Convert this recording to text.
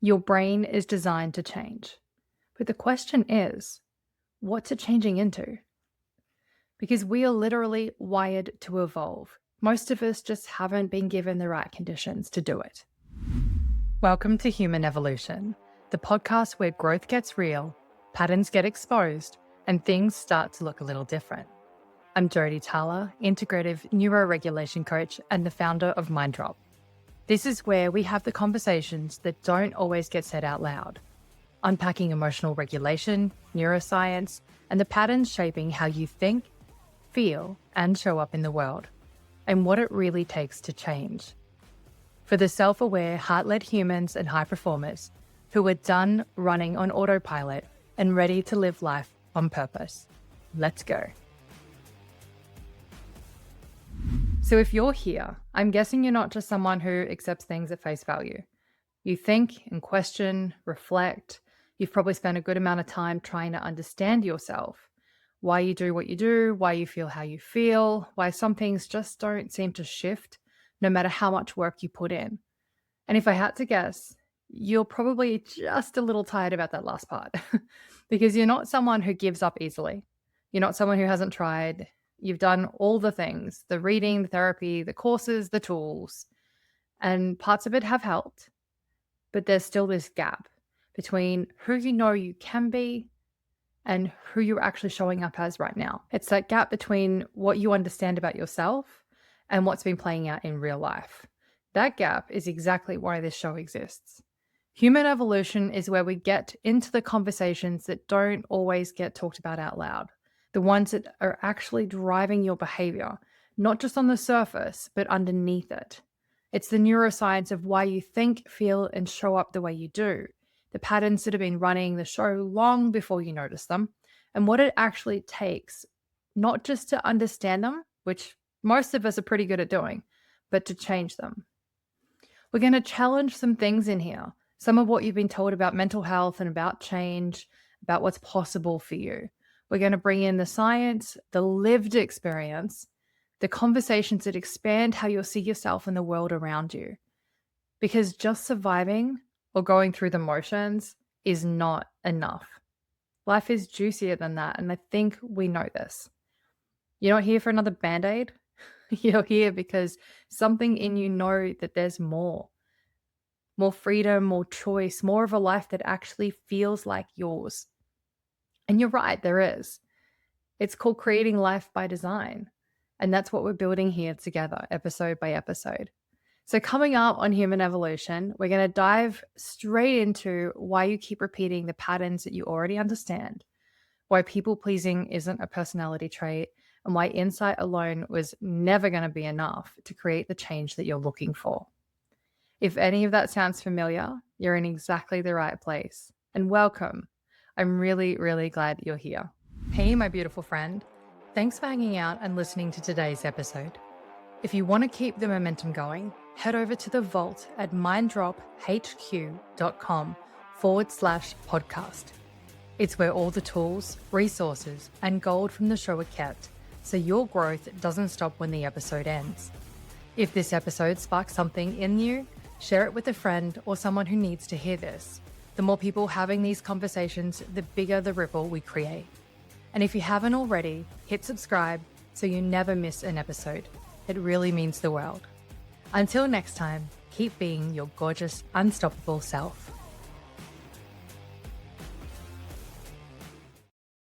Your brain is designed to change. But the question is, what's it changing into? Because we are literally wired to evolve. Most of us just haven't been given the right conditions to do it. Welcome to Human Evolution, the podcast where growth gets real, patterns get exposed, and things start to look a little different. I'm Jodie Thaler, integrative neuroregulation coach and the founder of MindDrop. This is where we have the conversations that don't always get said out loud, unpacking emotional regulation, neuroscience, and the patterns shaping how you think, feel, and show up in the world, and what it really takes to change. For the self-aware, heart-led humans and high performers who are done running on autopilot and ready to live life on purpose. Let's go. So if you're here, I'm guessing you're not just someone who accepts things at face value. You think and question, reflect. You've probably spent a good amount of time trying to understand yourself, why you do what you do, why you feel how you feel, why some things just don't seem to shift, no matter how much work you put in. And if I had to guess, you're probably just a little tired about that last part because you're not someone who gives up easily. You're not someone who hasn't tried. You've done all the things, the reading, the therapy, the courses, the tools, and parts of it have helped. But there's still this gap between who you know you can be and who you're actually showing up as right now. It's that gap between what you understand about yourself and what's been playing out in real life. That gap is exactly why this show exists. Human evolution is where we get into the conversations that don't always get talked about out loud. The ones that are actually driving your behavior, not just on the surface, but underneath it. It's the neuroscience of why you think, feel, and show up the way you do, the patterns that have been running the show long before you notice them, and what it actually takes, not just to understand them, which most of us are pretty good at doing, but to change them. We're going to challenge some things in here, some of what you've been told about mental health and about change, about what's possible for you. We're going to bring in the science, the lived experience, the conversations that expand how you'll see yourself in the world around you. Because just surviving or going through the motions is not enough. Life is juicier than that, and I think we know this. You're not here for another Band-Aid. You're here because something in you know that there's more. More freedom, more choice, more of a life that actually feels like yours. And you're right, there is. It's called creating life by design. And that's what we're building here together, episode by episode. So coming up on Human Evolution, we're going to dive straight into why you keep repeating the patterns that you already understand, why people pleasing isn't a personality trait, and why insight alone was never going to be enough to create the change that you're looking for. If any of that sounds familiar, you're in exactly the right place. And welcome. I'm really, really glad you're here. Hey, my beautiful friend. Thanks for hanging out and listening to today's episode. If you want to keep the momentum going, head over to the vault at minddrophq.com/podcast. It's where all the tools, resources, and gold from the show are kept, so your growth doesn't stop when the episode ends. If this episode sparks something in you, share it with a friend or someone who needs to hear this. The more people having these conversations, the bigger the ripple we create. And if you haven't already, hit subscribe so you never miss an episode. It really means the world. Until next time, keep being your gorgeous, unstoppable self.